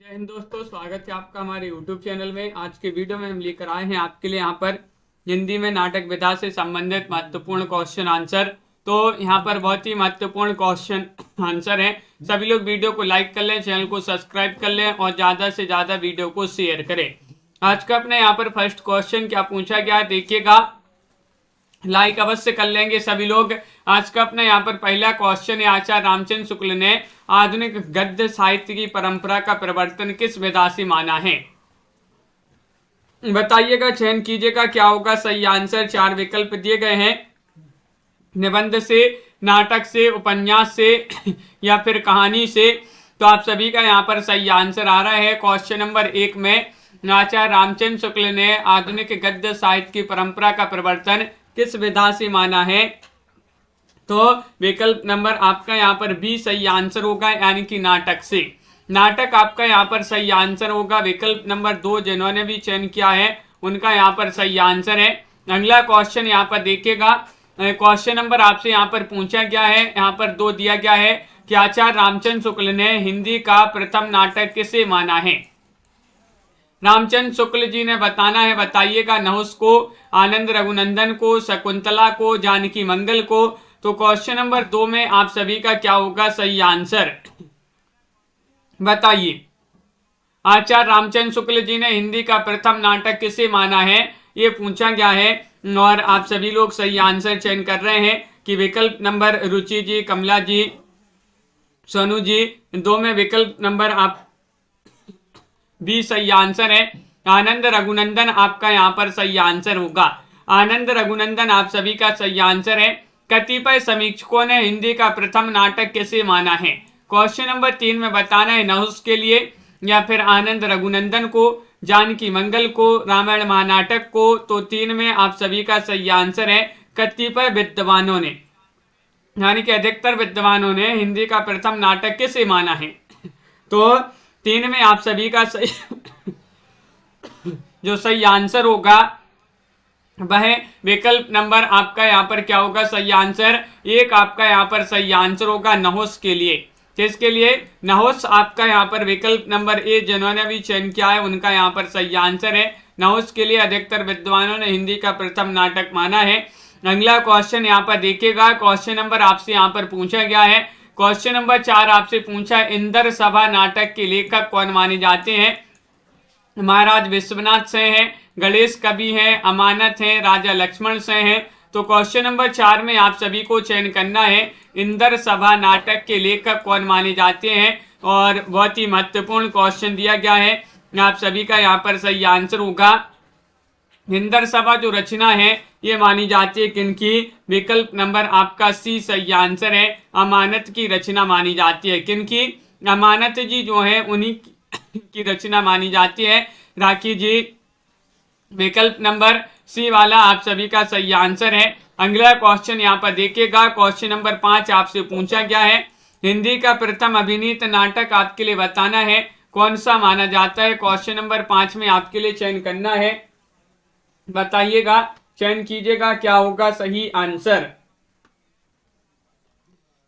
जय हिंद दोस्तों, स्वागत है आपका हमारे YouTube चैनल में। आज के वीडियो में हम लेकर आए हैं आपके लिए यहाँ पर हिंदी में नाटक विधा से संबंधित महत्वपूर्ण क्वेश्चन आंसर। तो यहाँ पर बहुत ही महत्वपूर्ण क्वेश्चन आंसर हैं। सभी लोग वीडियो को लाइक कर लें, चैनल को सब्सक्राइब कर लें और ज़्यादा से ज़्यादा वीडियो को शेयर करें। आज का अपने यहाँ पर फर्स्ट क्वेश्चन क्या पूछा गया है देखिएगा, लाइक अवश्य कर लेंगे सभी लोग। आज का अपना यहाँ पर पहला क्वेश्चन है, आचार्य रामचंद्र शुक्ल ने आधुनिक गद्य साहित्य की परंपरा का प्रवर्तन किस विधा से माना है? बताइएगा, चयन कीजिएगा क्या होगा सही आंसर। 4 विकल्प दिए गए हैं, निबंध से, नाटक से, उपन्यास से या फिर कहानी से। तो आप सभी का यहाँ पर सही आंसर आ रहा है। क्वेश्चन नंबर 1 में आचार्य रामचंद्र शुक्ल ने आधुनिक गद्य साहित्य की परंपरा का प्रवर्तन किस विधा से माना है? तो विकल्प नंबर आपका यहाँ पर बी सही आंसर होगा, यानी कि नाटक से। नाटक आपका यहाँ पर सही आंसर होगा। विकल्प नंबर 2 जिन्होंने भी चयन किया है उनका यहाँ पर सही आंसर है। अगला क्वेश्चन यहाँ पर देखिएगा, क्वेश्चन नंबर आपसे यहाँ पर पूछा गया है, यहाँ पर 2 दिया गया है कि आचार्य रामचंद्र शुक्ल ने हिंदी का प्रथम नाटक किसे माना है? रामचंद्र शुक्ल जी ने बताना है, बताइएगा। नहुस को, आनंद रघुनंदन को, शकुंतला को, जानकी मंगल को। तो क्वेश्चन नंबर 2 में आप सभी का क्या होगा सही आंसर, बताइए। आचार्य रामचंद्र शुक्ल जी ने हिंदी का प्रथम नाटक किसे माना है, ये पूछा गया है। और आप सभी लोग सही आंसर चयन कर रहे हैं कि विकल्प नंबर रुचि जी, कमला जी, सोनू जी, 2 में विकल्प नंबर आप भी सही आंसर है। आनंद रघुनंदन आपका यहाँ पर सही आंसर होगा। आनंद रघुनंदन आप सभी का सही आंसर है। कतिपय समीक्षकों ने हिंदी का प्रथम नाटक किसे माना है? क्वेश्चन नंबर 3 में बताना है नहुस के लिए या फिर आनंद रघुनंदन को, जानकी मंगल को, रामायण महानाटक को। तो 3 में आप सभी का सही आंसर है कतिपय विद्वानों ने, यानी कि अधिकतर विद्वानों ने हिंदी का प्रथम नाटक किसे माना है। तो 3 में आप सभी का सही जो सही आंसर होगा वह विकल्प नंबर आपका यहाँ पर क्या होगा सही आंसर। 1 आपका यहाँ पर सही आंसर होगा नहुस के लिए। किसके लिए? नहुस आपका यहाँ पर विकल्प नंबर ए जिन्होंने भी चयन किया है उनका यहाँ पर सही आंसर है। नहुस के लिए अधिकतर विद्वानों ने हिंदी का प्रथम नाटक माना है। अगला क्वेश्चन यहाँ पर देखिएगा, क्वेश्चन नंबर आपसे यहाँ पर पूछा गया है। क्वेश्चन नंबर 4 आपसे पूछा है, इंदर सभा नाटक के लेखक कौन माने जाते हैं? महाराज विश्वनाथ से हैं, गणेश कवि हैं, अमानत हैं, राजा लक्ष्मण से हैं। तो क्वेश्चन नंबर 4 में आप सभी को चयन करना है, इंदर सभा नाटक के लेखक कौन माने जाते हैं। और बहुत ही महत्वपूर्ण क्वेश्चन दिया गया है, आप सभी का यहाँ पर सही आंसर होगा। इंदर सभा जो रचना है ये मानी जाती है किनकी? विकल्प नंबर आपका सी सही आंसर है, अमानत की रचना मानी जाती है। किनकी? अमानत जी जो है उन्हीं की रचना मानी जाती है। राखी जी, विकल्प नंबर सी वाला आप सभी का सही आंसर है। अगला क्वेश्चन यहाँ पर देखिएगा, क्वेश्चन नंबर 5 आपसे पूछा गया है, हिंदी का प्रथम अभिनीत नाटक आपके लिए बताना है, कौन सा माना जाता है? क्वेश्चन नंबर 5 में आपके लिए चयन करना है, बताइएगा, चयन कीजिएगा क्या होगा सही आंसर।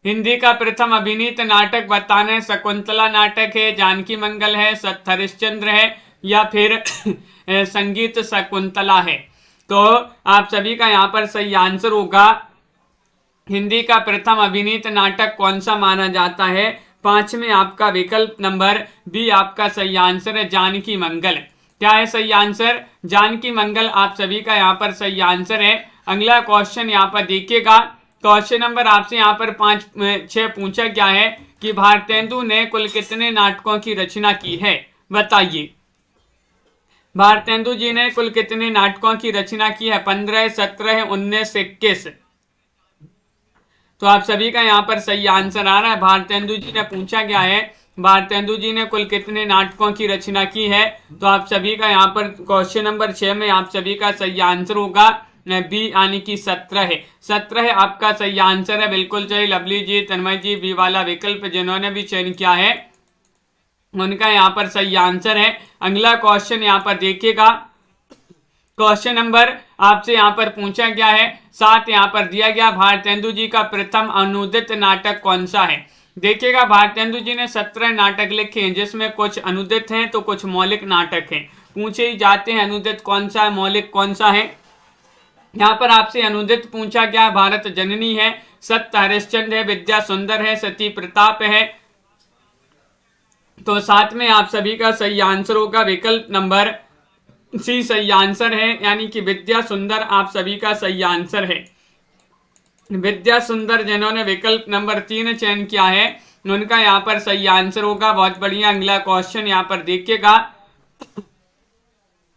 हिंदी का प्रथम अभिनीत नाटक बताना है, शकुंतला नाटक है, जानकी मंगल है, हरिश्चंद्र है या फिर संगीत शकुंतला है। तो आप सभी का यहाँ पर सही आंसर होगा, हिंदी का प्रथम अभिनीत नाटक कौन सा माना जाता है? 5 में आपका विकल्प नंबर बी आपका सही आंसर है, जानकी मंगल। क्या है सही आंसर? जानकी मंगल आप सभी का यहाँ पर सही आंसर है। अगला क्वेश्चन यहाँ पर देखिएगा, क्वेश्चन नंबर आपसे यहाँ पर 6 पूछा गया है कि भारतेंदु ने कुल कितने नाटकों की रचना की है, बताइए। भारतेंदु जी ने कुल कितने नाटकों की रचना की है? 15, 17, 19, 21। तो आप सभी का यहाँ पर सही आंसर आ रहा है। भारतेंदु जी ने पूछा गया है, भारतेंदु जी ने कुल कितने नाटकों की रचना की है। तो आप सभी का यहाँ पर क्वेश्चन नंबर 6 में आप सभी का सही आंसर होगा बी, यानी कि 17 है। 17 आपका सही आंसर है, बिल्कुल सही। लवली जी, तन्मय जी, बी वाला विकल्प जिन्होंने भी चयन किया है उनका यहाँ पर सही आंसर है। अगला क्वेश्चन यहाँ पर देखिएगा, क्वेश्चन नंबर आपसे यहाँ पर पूछा गया है 7 यहाँ पर दिया गया, भारतेंदु जी का प्रथम अनुदित नाटक कौन सा है? देखिएगा भारतेंदु जी ने 17 नाटक लिखे हैं, जिसमें कुछ अनुदित हैं तो कुछ मौलिक नाटक हैं। पूछे ही जाते हैं अनुदित कौन सा है, मौलिक कौन सा है। यहाँ पर आपसे अनुदित पूछा गया, भारत जननी है, सत्य हरिश्चंद्र है, विद्या सुंदर है, सती प्रताप है। तो साथ में आप सभी का सही आंसर होगा विकल्प नंबर सी सही आंसर है, यानी कि विद्या सुंदर आप सभी का सही आंसर है। विद्या सुंदर जिन्होंने विकल्प नंबर 3 चयन किया है उनका यहाँ पर सही आंसर होगा। बहुत बढ़िया। अगला क्वेश्चन यहाँ पर देखिएगा,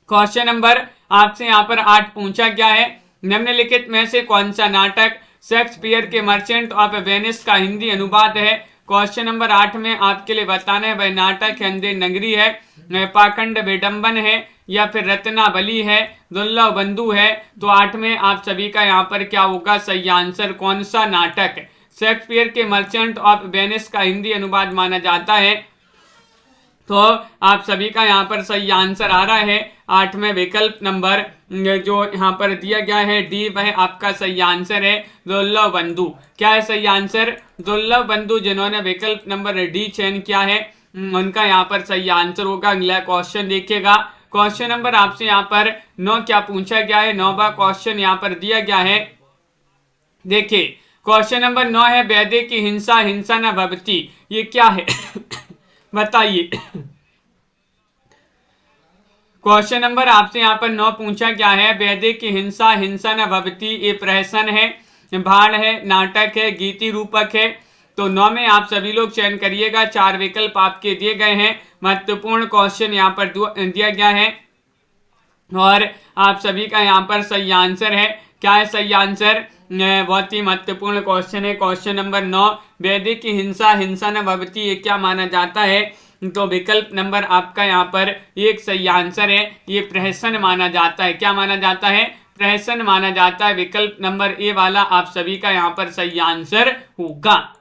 क्वेश्चन नंबर आपसे यहाँ पर 8 पूछा गया है, निम्नलिखित में से कौन सा नाटक शेक्सपियर के मर्चेंट ऑफ वेनिस का हिंदी अनुवाद है। क्वेश्चन नंबर 8 में आपके लिए बताना है वह नाटक अंधेर नगरी है, पाखंड विडंबन है, या फिर रत्नावली है, दुर्लभ बंधु है। तो 8 में आप सभी का यहाँ पर क्या होगा सही आंसर, कौन सा नाटक शेक्सपियर के मर्चेंट ऑफ वेनिस का हिंदी अनुवाद माना जाता है। तो आप सभी का यहाँ पर सही आंसर आ रहा है 8 में विकल्प नंबर जो यहाँ पर दिया गया है डी, वह आपका सही आंसर है दुर्लभ बंधु। क्या है सही आंसर, दुर्लभ बंधु। जिन्होंने विकल्प नंबर डी चयन किया है उनका यहाँ पर सही आंसर होगा। अगला क्वेश्चन देखिएगा, क्वेश्चन नंबर आपसे यहाँ पर 9 क्या पूछा गया है, 9वां क्वेश्चन यहाँ पर दिया गया है। देखिए क्वेश्चन नंबर 9 है, वैदे की हिंसा हिंसा न भवती, ये क्या है बताइए। क्वेश्चन नंबर आपसे यहाँ पर 9 पूछा गया है, वैदे की हिंसा हिंसा न भवती, ये प्रहसन है, भाड़ है, नाटक है, गीति रूपक है। तो 9 में आप सभी लोग चयन करिएगा। 4 विकल्प आपके दिए गए हैं। महत्वपूर्ण क्वेश्चन यहाँ पर दिया गया है और आप सभी का यहाँ पर सही आंसर है। क्या है सही आंसर, बहुत ही महत्वपूर्ण क्वेश्चन है। क्वेश्चन नंबर 9, वैदे की हिंसा हिंसा न भवती, ये क्या माना जाता है। तो विकल्प नंबर आपका यहाँ पर एक सही आंसर है, ये प्रहसन माना जाता है। क्या माना जाता है, प्रहसन माना जाता है। विकल्प नंबर ए वाला आप सभी का यहाँ पर सही आंसर होगा।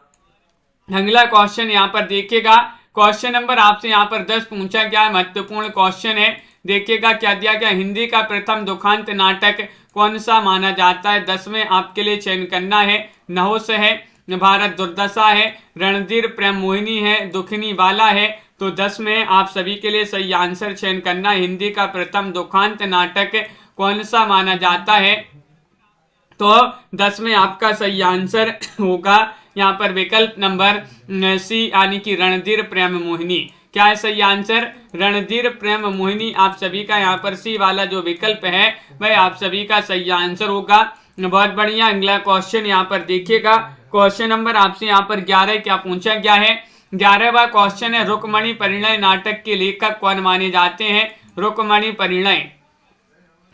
अगला क्वेश्चन यहाँ पर देखिएगा, क्वेश्चन नंबर आपसे यहाँ पर 10 पूछा गया है, महत्वपूर्ण क्वेश्चन है। देखिएगा क्या दिया गया, हिंदी का प्रथम दुखांत नाटक कौन सा माना जाता है। 10 में आपके लिए चयन करना है, नहुस है, भारत दुर्दशा है, रणधीर प्रेम मोहिनी है, दुखनी वाला है। तो 10 में आप सभी के लिए सही आंसर चयन करना है, हिंदी का प्रथम दुखांत नाटक कौन सा माना जाता है। तो 10 में आपका सही आंसर होगा यहाँ पर विकल्प नंबर सी, यानी कि रणधीर प्रेम मोहिनी। क्या है सही आंसर, रणधीर प्रेम मोहिनी आप सभी का यहाँ पर सी वाला जो विकल्प है वह आप सभी का सही आंसर होगा। बहुत बढ़िया। अगला क्वेश्चन यहाँ पर देखिएगा, क्वेश्चन नंबर आपसे यहाँ पर 11 क्या पूछा गया है। 11वां क्वेश्चन है, रुक्मणी परिणय नाटक के लेखक कौन माने जाते हैं। रुक्मणी परिणय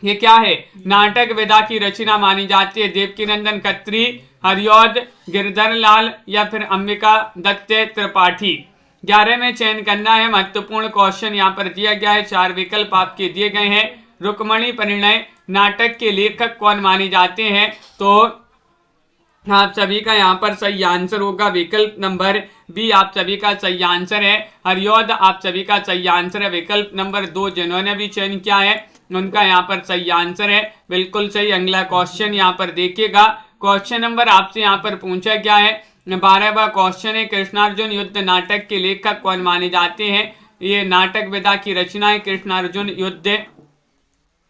ये क्या है, नाटक विधा की रचना मानी जाती है। देवकीनंदन खत्री, हरिऔध, गिरधर लाल, या फिर अंबिका दत्त त्रिपाठी। 11 में चयन करना है। महत्वपूर्ण क्वेश्चन यहाँ पर दिया गया है, 4 विकल्प आपके दिए गए हैं। रुक्मणी परिणय नाटक के लेखक कौन माने जाते हैं। तो आप सभी का यहाँ पर सही आंसर होगा विकल्प नंबर बी, आप सभी का सही आंसर है। हरिऔध आप सभी का सही आंसर है। विकल्प नंबर 2 जिन्होंने भी चयन किया है उनका यहाँ पर सही आंसर है, बिल्कुल सही। अगला क्वेश्चन यहाँ पर देखिएगा, क्वेश्चन नंबर आपसे यहाँ पर पूछा गया है, 12वां क्वेश्चन है, कृष्णार्जुन युद्ध नाटक के लेखक कौन माने जाते हैं। ये नाटक विधा की रचना है कृष्णार्जुन युद्ध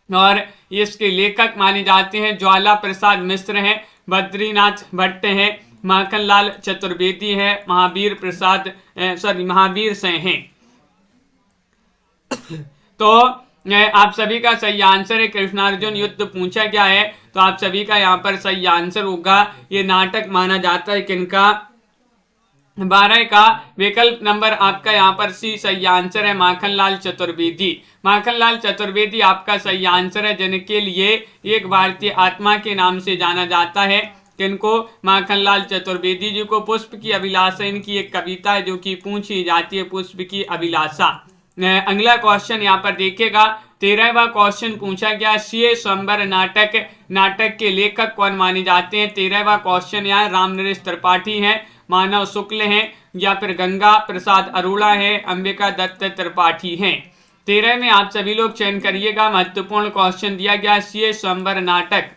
और इसके लेखक माने जाते हैं ज्वाला प्रसाद मिश्र हैं, बद्रीनाथ भट्ट हैं, माखनलाल चतुर्वेदी है, महावीर सिंह हैं। तो आप सभी का सही आंसर है, कृष्णार्जुन युद्ध पूछा गया है तो आप सभी का यहाँ पर सही आंसर होगा। ये नाटक माना जाता है किनका, 12 का विकल्प नंबर आपका यहाँ पर सी सही आंसर है, माखनलाल चतुर्वेदी। माखनलाल चतुर्वेदी आपका सही आंसर है, जिनके लिए एक भारतीय आत्मा के नाम से जाना जाता है। किनको, माखनलाल चतुर्वेदी जी को। पुष्प की अभिलाषा इनकी एक कविता है जो कि पूछी जाती है, पुष्प की अभिलाषा। अगला क्वेश्चन यहाँ पर देखिएगा, 13वां क्वेश्चन पूछा गया, सीए स्वयंवर नाटक के लेखक कौन माने जाते हैं। 13वां क्वेश्चन यहाँ रामनरेश त्रिपाठी हैं, मानव शुक्ल हैं, या फिर गंगा प्रसाद अरोड़ा है, अंबिका दत्त त्रिपाठी हैं। 13 में आप सभी लोग चयन करिएगा। महत्वपूर्ण क्वेश्चन दिया गया, सीए स्वयंवर नाटक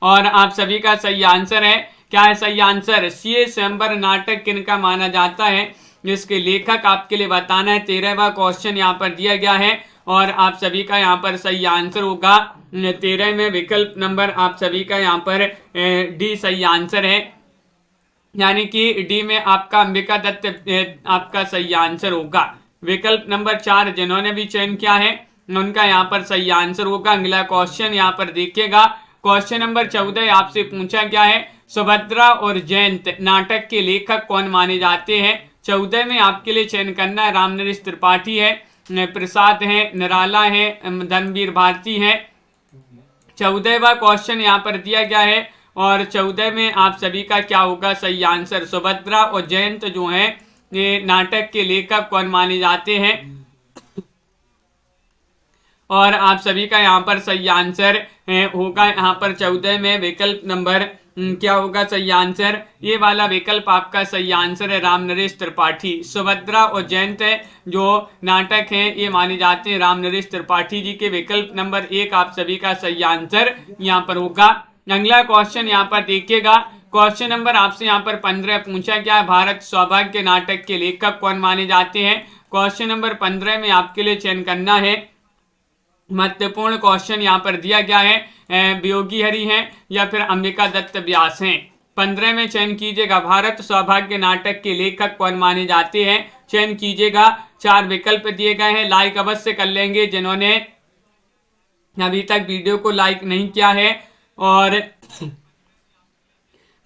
और आप सभी का सही आंसर है क्या है सही आंसर? सी स्वयंवर नाटक किनका माना जाता है, इसके लेखक आपके लिए बताना है। 13वां क्वेश्चन यहाँ पर दिया गया है और आप सभी का यहाँ पर सही आंसर होगा 13 में विकल्प नंबर आप सभी का यहाँ पर डी सही आंसर है, यानी कि डी में आपका अंबिका दत्त आपका सही आंसर होगा। विकल्प नंबर 4 जिन्होंने भी चयन किया है उनका यहाँ पर सही आंसर होगा। अगला क्वेश्चन यहाँ पर देखिएगा, क्वेश्चन नंबर 14 आपसे पूछा गया है सुभद्रा और जयंत नाटक के लेखक कौन माने जाते हैं। 14 में आपके लिए चयन करना है रामनरेश त्रिपाठी है, प्रसाद है, निराला है, धनवीर भारती है। 14वां क्वेश्चन यहाँ पर दिया गया है और 14 में आप सभी का क्या होगा सही आंसर? सुभद्रा और जयंत जो है ये नाटक के लेखक कौन माने जाते हैं, और आप सभी का यहाँ पर सही आंसर होगा यहाँ पर 14 में विकल्प नंबर क्या होगा सही आंसर? ये वाला विकल्प आपका सही आंसर है रामनरेश त्रिपाठी। सुभद्रा और जयंत जो नाटक है ये माने जाते हैं रामनरेश त्रिपाठी जी के। विकल्प नंबर 1 आप सभी का सही आंसर यहाँ पर होगा। अगला क्वेश्चन यहाँ पर देखिएगा, क्वेश्चन नंबर आपसे यहाँ पर 15 पूछा गया है भारत सौभाग्य नाटक के लेखक कौन माने जाते हैं। क्वेश्चन नंबर 15 में आपके लिए चयन करना है, महत्वपूर्ण क्वेश्चन यहाँ पर दिया गया है, वियोगी हरि हैं या फिर अंबिका दत्त व्यास हैं। 15 में चयन कीजिएगा भारत सौभाग्य नाटक के लेखक कौन माने जाते हैं, चयन कीजिएगा। 4 विकल्प दिए गए हैं, लाइक अवश्य कर लेंगे जिन्होंने अभी तक वीडियो को लाइक नहीं किया है। और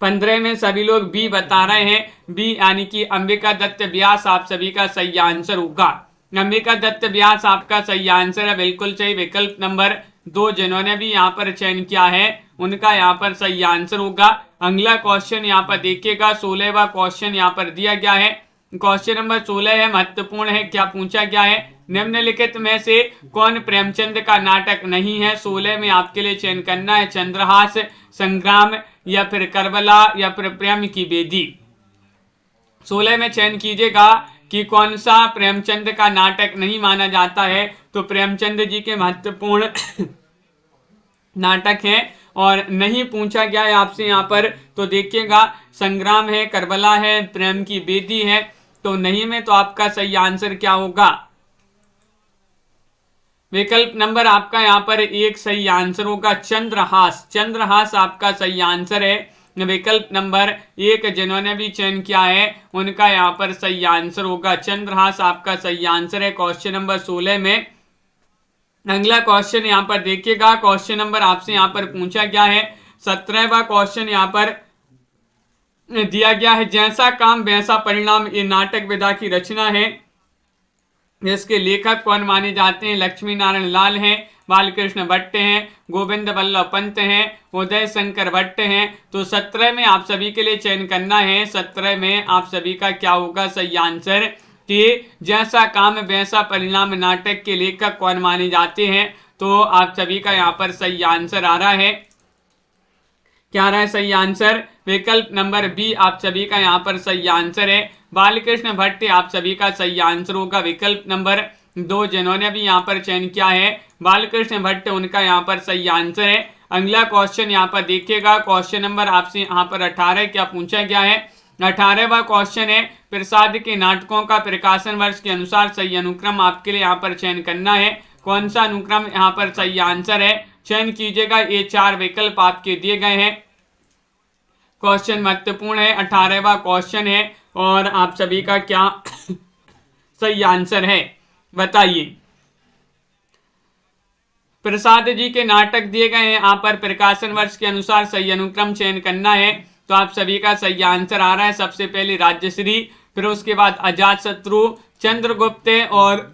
15 में सभी लोग बी बता रहे हैं, बी यानी कि अंबिका दत्त व्यास आप सभी का सही आंसर होगा। अंबिका दत्त व्यास आपका सही आंसर है, बिल्कुल सही। विकल्प नंबर 2 जिन्होंने भी यहाँ पर चयन किया है उनका यहाँ पर सही आंसर होगा। अगला क्वेश्चन यहाँ पर देखिएगा, 16वां क्वेश्चन यहाँ पर दिया गया है। क्वेश्चन नंबर 16 है, महत्वपूर्ण है। क्या पूछा गया है, निम्नलिखित में से कौन प्रेमचंद का नाटक नहीं है। 16 में आपके लिए चयन करना है चंद्रहास, संग्राम या फिर करबला या फिर प्रेम की बेदी। 16 में चयन कीजिएगा कि कौन सा प्रेमचंद का नाटक नहीं माना जाता है। तो प्रेमचंद जी के महत्वपूर्ण नाटक है और नहीं पूछा गया है आपसे यहाँ पर। तो देखिएगा संग्राम है, करबला है, प्रेम की बेदी है। तो नहीं में तो आपका सही आंसर क्या होगा? विकल्प नंबर आपका यहाँ पर 1 सही आंसर होगा चंद्रहास। चंद्रहास आपका सही आंसर है। विकल्प नंबर 1 जिन्होंने भी चयन किया है उनका यहाँ पर सही आंसर होगा चंद्रहास आपका सही आंसर है क्वेश्चन नंबर 16 में। अगला क्वेश्चन यहाँ पर देखिएगा, क्वेश्चन नंबर आपसे यहाँ पर पूछा गया है 17वां क्वेश्चन यहाँ पर दिया गया है, जैसा काम वैसा परिणाम ये नाटक विधा की रचना है। इसके लेखक कौन माने जाते हैं। लक्ष्मी नारायण लाल हैं, बालकृष्ण भट्ट हैं, गोविंद वल्लभ पंत हैं, उदय शंकर भट्ट हैं। तो 17 में आप सभी के लिए चयन करना है। 17 में आप सभी का क्या होगा सही आंसर कि जैसा काम वैसा परिणाम नाटक के लेखक कौन माने जाते हैं। तो आप सभी का यहाँ पर सही आंसर आ रहा है, क्या आ रहा है सही आंसर? विकल्प नंबर बी आप सभी का यहाँ पर सही आंसर है। बालकृष्ण भट्ट आप सभी का सही आंसर होगा। विकल्प नंबर 2 जिन्होंने भी यहाँ पर चयन किया है बालकृष्ण भट्ट उनका यहाँ पर सही आंसर है। अगला क्वेश्चन यहाँ पर देखिएगा, क्वेश्चन नंबर आपसे यहाँ पर 18 क्या पूछा गया है। 18वां क्वेश्चन है, प्रसाद के नाटकों का प्रकाशन वर्ष के अनुसार सही अनुक्रम आपके लिए यहाँ पर चयन करना है। कौन सा अनुक्रम यहाँ पर सही आंसर है, चयन कीजिएगा। ये 4 विकल्प आपके दिए गए हैं। क्वेश्चन महत्वपूर्ण है, 18वां क्वेश्चन है और आप सभी का क्या सही आंसर है बताइए। प्रसाद जी के नाटक दिए गए हैं, यहाँ पर प्रकाशन वर्ष के अनुसार सही अनुक्रम चयन करना है। तो आप सभी का सही आंसर आ रहा है, सबसे पहले राजश्री, फिर उसके बाद अजातशत्रु, चंद्रगुप्त और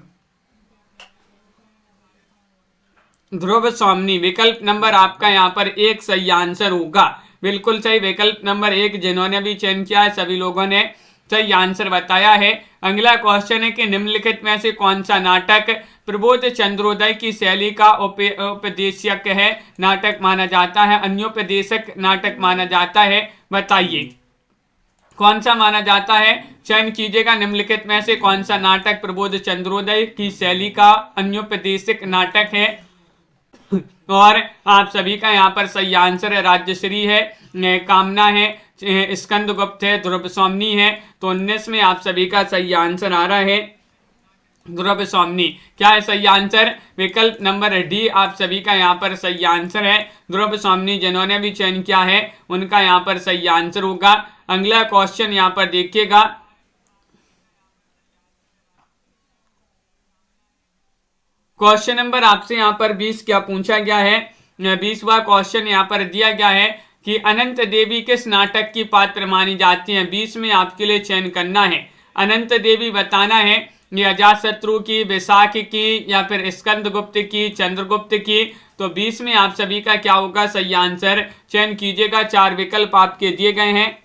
ध्रुव स्वामिनी। विकल्प नंबर आपका यहाँ पर 1 सही आंसर होगा, बिल्कुल सही। विकल्प नंबर 1 जिन्होंने भी चयन किया है सभी लोगों ने सही आंसर बताया है। अगला क्वेश्चन है कि निम्नलिखित में से कौन सा नाटक प्रबोध चंद्रोदय की शैली का उपदेशक है नाटक माना जाता है, अन्योपदेशक नाटक माना जाता है, बताइए कौन सा माना जाता है। चयन कीजिएगा, निम्नलिखित में से कौन सा नाटक प्रबोध चंद्रोदय की शैली का अन्योपदेशक नाटक है। और आप सभी का यहाँ पर सही आंसर है राजश्री है, कामना है, स्कंदगुप्त है, ध्रुव स्वामिनी है। तो 19 में आप सभी का सही आंसर आ रहा है ध्रुव स्वामिनी। क्या है सही आंसर? विकल्प नंबर डी आप सभी का यहाँ पर सही आंसर है। ध्रुव स्वामिनी जिन्होंने भी चयन किया है उनका यहाँ पर सही आंसर होगा। अगला क्वेश्चन यहाँ पर देखिएगा, क्वेश्चन नंबर आपसे यहाँ पर 20 क्या पूछा गया है? 20वां क्वेश्चन यहाँ पर दिया गया है कि अनंत देवी किस नाटक की पात्र मानी जाती हैं? 20 में आपके लिए चयन करना है। अनंत देवी बताना है, ये अजातशत्रु की, वैशाख की, या फिर स्कंदगुप्त की, चंद्रगुप्त की। तो 20 में आप सभी का क्या होगा सही आंसर? चयन कीजिएगा। 4 विकल्प आपके दिए गए हैं।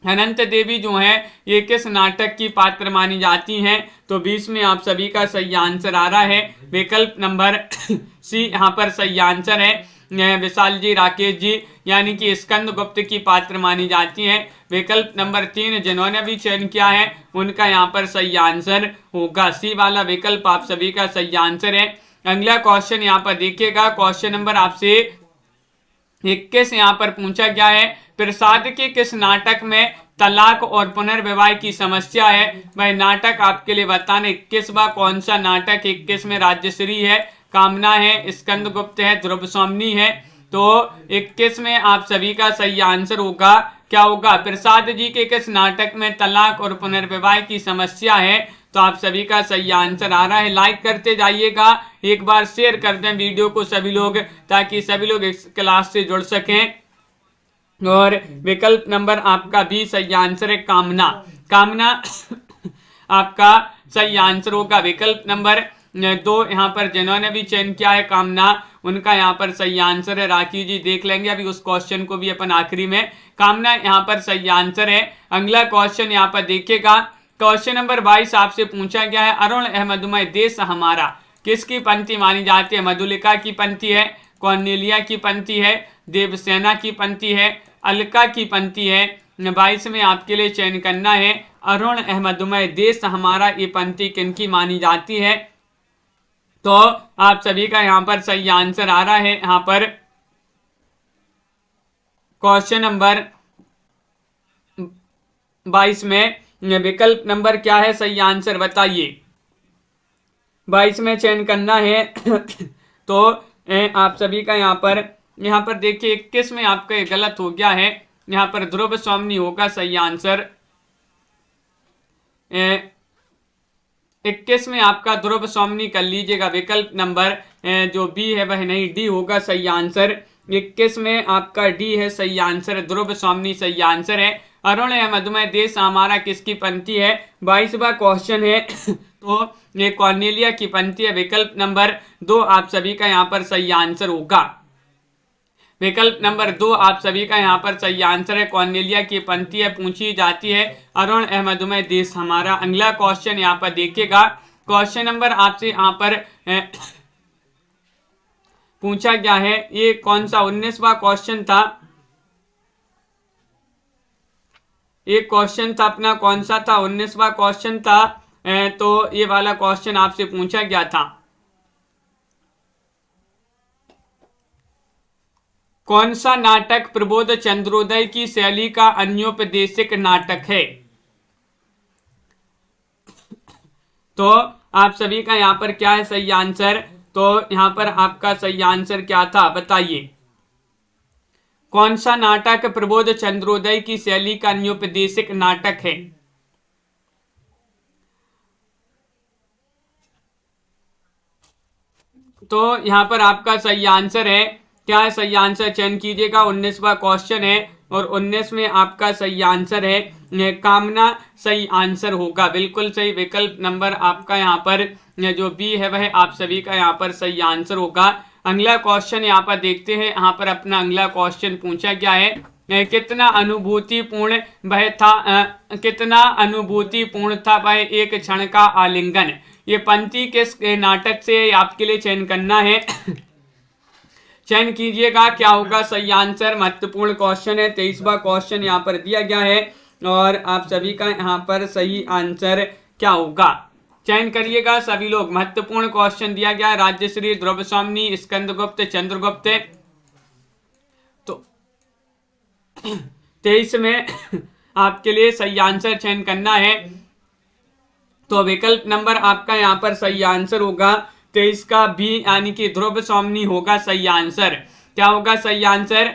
अनंत देवी जो है ये किस नाटक की पात्र मानी जाती हैं? तो 20 में आप सभी का सही आंसर आ रहा है विकल्प नंबर सी यहाँ पर सही आंसर है। विशाल जी, राकेश जी, यानी कि स्कंदगुप्त की पात्र मानी जाती हैं। विकल्प नंबर 3 जिन्होंने भी चयन किया है उनका यहाँ पर सही आंसर होगा सी वाला विकल्प आप सभी का सही आंसर है। अगला क्वेश्चन यहाँ पर देखिएगा, क्वेश्चन नंबर आपसे 21 यहाँ पर पूछा गया है, प्रसाद के किस नाटक में तलाक और पुनर्विवाह की समस्या है? वह नाटक आपके लिए बताना। 21वां कौन सा नाटक? 21 में राज्यश्री है, कामना है, स्कंदगुप्त है, ध्रुव स्वामिनी है। तो 21 में आप सभी का सही आंसर होगा, क्या होगा? प्रसाद जी के किस नाटक में तलाक और पुनर्विवाह की समस्या है? तो आप सभी का सही आंसर आ रहा है। लाइक करते जाइएगा, एक बार शेयर कर दें वीडियो को सभी लोग, ताकि सभी लोग इस क्लास से जुड़ सकें। और विकल्प नंबर आपका भी सही आंसर है, कामना। कामना आपका सही आंसर होगा। विकल्प नंबर 2 यहाँ पर जिन्होंने भी चयन किया है कामना, उनका यहाँ पर सही आंसर है। राखी जी देख लेंगे अभी उस क्वेश्चन को भी अपन आखिरी में। कामना यहाँ पर सही आंसर है। अगला क्वेश्चन यहाँ पर देखिएगा, क्वेश्चन नंबर 22 आपसे पूछा गया है, अरुण अहमदमय देश हमारा किसकी पंक्ति मानी जाती है? मधुलिका की पंक्ति है, कौरनेलिया की पंक्ति है, देवसेना की पंक्ति है, अलका की पंक्ति है। 22 में आपके लिए चयन करना है, अरुण अहमदमय देश हमारा ये पंक्ति किनकी मानी जाती है? तो आप सभी का यहाँ पर सही आंसर आ रहा है। यहाँ पर क्वेश्चन नंबर 22 में विकल्प नंबर क्या है सही आंसर बताइए? 22 में चयन करना है। तो आप सभी का यहाँ पर देखिए 21 में आपका ये गलत हो गया है, यहाँ पर ध्रुव स्वामिनी होगा सही आंसर। 21 में आपका ध्रुव स्वामिनी कर लीजिएगा। विकल्प नंबर जो बी है वह नहीं, डी होगा सही आंसर। 21 में आपका डी है सही आंसर, ध्रुव स्वामिनी सही आंसर है। अरुण अहमदमय देश हमारा किसकी पंक्ति है? 22वां क्वेश्चन है। तो ये कॉर्नेलिया की पंक्ति है। विकल्प नंबर 2 आप सभी का यहाँ पर सही आंसर होगा। विकल्प नंबर 2 आप सभी का यहाँ पर सही आंसर है, कॉर्नेलिया की पंक्ति है, पूछी जाती है अरुण अहमदमय देश हमारा। अगला क्वेश्चन यहाँ पर देखिएगा, क्वेश्चन नंबर आपसे यहाँ पर पूछा गया है, ये कौन सा 19वां क्वेश्चन था? ये क्वेश्चन था अपना कौन सा था? 19वां क्वेश्चन था। तो ये वाला क्वेश्चन आपसे पूछा गया था, कौन सा नाटक प्रबोध चंद्रोदय की शैली का अन्योपदेशिक नाटक है? तो आप सभी का यहाँ पर क्या है सही आंसर? तो यहाँ पर आपका सही आंसर क्या था बताइए? कौन सा नाटक प्रबोध चंद्रोदय की शैली का अन्योपदेशिक नाटक है? तो यहाँ पर आपका सही आंसर है, क्या है सही आंसर? चयन कीजिएगा। 19वां क्वेश्चन है और 19 में आपका सही आंसर है कामना सही आंसर होगा, बिल्कुल सही। विकल्प नंबर आपका यहाँ पर जो बी है वह आप सभी का यहाँ पर सही आंसर होगा। अगला क्वेश्चन यहाँ पर देखते हैं। यहाँ पर अपना अगला क्वेश्चन पूछा गया है, कितना अनुभूतिपूर्ण वह था, कितना अनुभूतिपूर्ण था वह एक क्षण का आलिंगन? ये पंक्ति किस नाटक से आपके लिए चयन करना है? चयन कीजिएगा, क्या होगा सही आंसर? महत्वपूर्ण क्वेश्चन है, 23वां क्वेश्चन यहाँ पर दिया गया है और आप सभी का यहाँ पर सही आंसर क्या होगा? चयन करिएगा सभी लोग। महत्वपूर्ण क्वेश्चन दिया गया है, राज्यश्री, ध्रुव स्वामिनी, 23 में आपके लिए सही आंसर चयन करना है। तो विकल्प नंबर आपका यहाँ पर सही आंसर होगा 23 का बी, यानी कि ध्रुव स्वामी होगा सही आंसर। क्या होगा सही आंसर?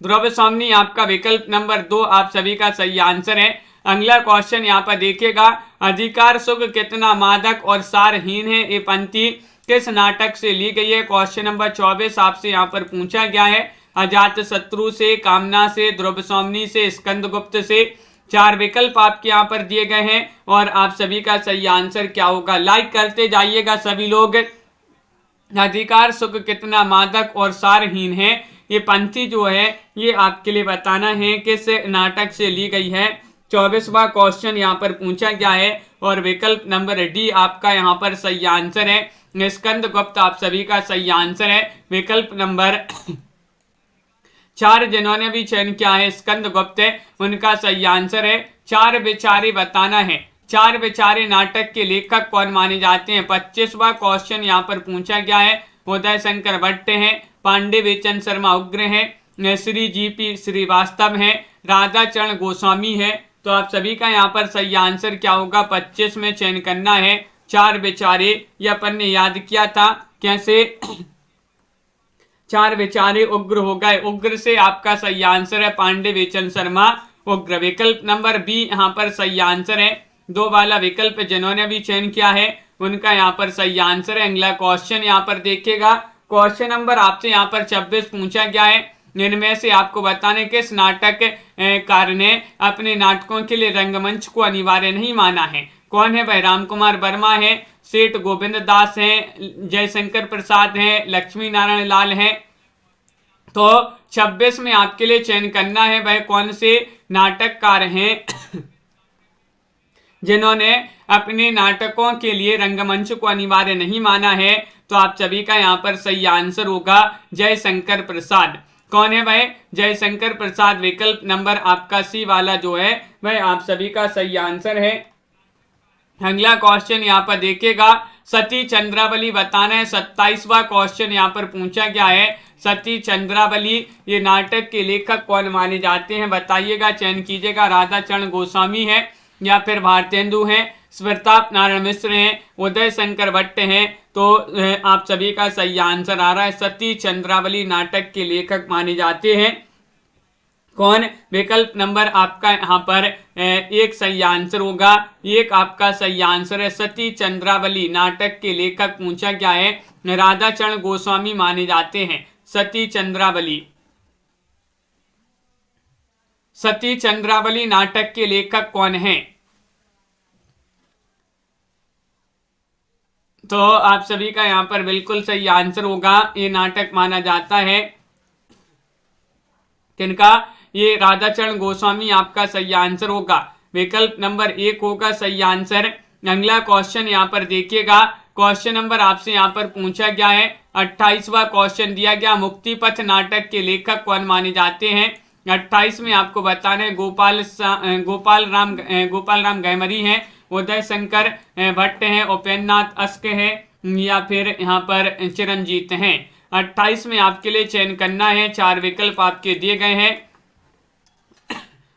ध्रुव स्वामी आपका विकल्प नंबर 2 आप सभी का सही आंसर है। अगला क्वेश्चन यहाँ पर देखिएगा, अधिकार सुख कितना मादक और सारहीन है, ये पंक्ति किस नाटक से ली गई है? क्वेश्चन नंबर 24 आपसे यहाँ पर पूछा गया है। अजात शत्रु से, कामना से, ध्रुव स्वामी से, स्कंदगुप्त से। 4 विकल्प आपके यहाँ पर दिए गए हैं और आप सभी का सही आंसर क्या होगा? लाइक करते जाइएगा सभी लोग। अधिकार सुख कितना मादक और सारहीन है, ये पंक्ति जो है ये आपके लिए बताना है किस नाटक से ली गई है। 24वां क्वेश्चन यहाँ पर पूछा गया है और विकल्प नंबर डी आपका यहाँ पर सही आंसर है। स्कंदगुप्त आप सभी का सही आंसर है। विकल्प नंबर 4 जिन्होंने भी चयन किया है स्कंदगुप्त, उनका सही आंसर है। 4 बेचारे बताना है। 4 बेचारे नाटक के लेखक कौन माने जाते हैं? 25वां क्वेश्चन यहाँ पर पूछा गया है। उदय शंकर भट्ट है, पांडे बेचन शर्मा उग्र है, श्री जीपी श्रीवास्तव है, राधा चरण गोस्वामी है। तो आप सभी का यहाँ पर सही आंसर क्या होगा? 25 में चयन करना है। 4 बेचारे, ये अपन ने याद किया था कैसे? 4 बेचारे उग्र हो गए, उग्र से आपका सही आंसर है पांडे बेचन शर्मा उग्र। विकल्प नंबर बी यहाँ पर सही आंसर है। 2 वाला विकल्प जिन्होंने भी चयन किया है उनका यहाँ पर सही आंसर है। अगला क्वेश्चन यहाँ पर देखिएगा, क्वेश्चन नंबर आपसे यहाँ पर 26 पूछा गया है। इनमें से आपको बताने किस नाटककार ने अपने नाटकों के लिए रंगमंच को अनिवार्य नहीं माना है? कौन है भाई? राम कुमार वर्मा है, सेठ गोविंद दास है, जयशंकर प्रसाद है, लक्ष्मी नारायण लाल है। तो 26 में आपके लिए चयन करना है भाई कौन से नाटककार हैं जिन्होंने अपने नाटकों के लिए रंगमंच को अनिवार्य नहीं माना है। तो आप सभी का यहाँ पर सही आंसर होगा जयशंकर प्रसाद। कौन है भाई? जयशंकर प्रसाद। विकल्प नंबर आपका सी वाला जो है भाई आप सभी का सही आंसर है। अगला क्वेश्चन यहाँ पर देखिएगा, सती चंद्रावली बताना है। 27वां क्वेश्चन यहाँ पर पूछा गया है। सती चंद्रावली ये नाटक के लेखक कौन माने जाते हैं? बताइएगा, चयन कीजिएगा। राधा चरण गोस्वामी है या फिर भारतेंदु हैं, प्रताप नारायण मिश्र हैं, उदय शंकर भट्ट हैं। तो आप सभी का सही आंसर आ रहा है सती चंद्रावली नाटक के लेखक माने जाते हैं। कौन? विकल्प नंबर आपका यहाँ पर एक सही आंसर होगा। एक आपका सही आंसर है। सती चंद्रावली नाटक के लेखक पूछा गया है राधा चरण गोस्वामी माने जाते हैं। सती चंद्रावली, सती चंद्रावली नाटक के लेखक कौन हैं? तो आप सभी का यहाँ पर बिल्कुल सही आंसर होगा। ये नाटक माना जाता है किनका? ये राधाचरण गोस्वामी आपका सही आंसर होगा। विकल्प नंबर 1 होगा सही आंसर। अगला क्वेश्चन यहाँ पर देखिएगा, क्वेश्चन नंबर आपसे यहाँ पर पूछा गया है। 28वां क्वेश्चन दिया गया, मुक्ति पथ नाटक के लेखक कौन माने जाते हैं? 28 में आपको बताना है गोपाल राम गैमरी हैं, उदय शंकर भट्ट हैं, उपेन्द्रनाथ अस्क है या फिर यहाँ पर चिरंजीत हैं। 28 में आपके लिए चयन करना है। 4 विकल्प आपके दिए गए हैं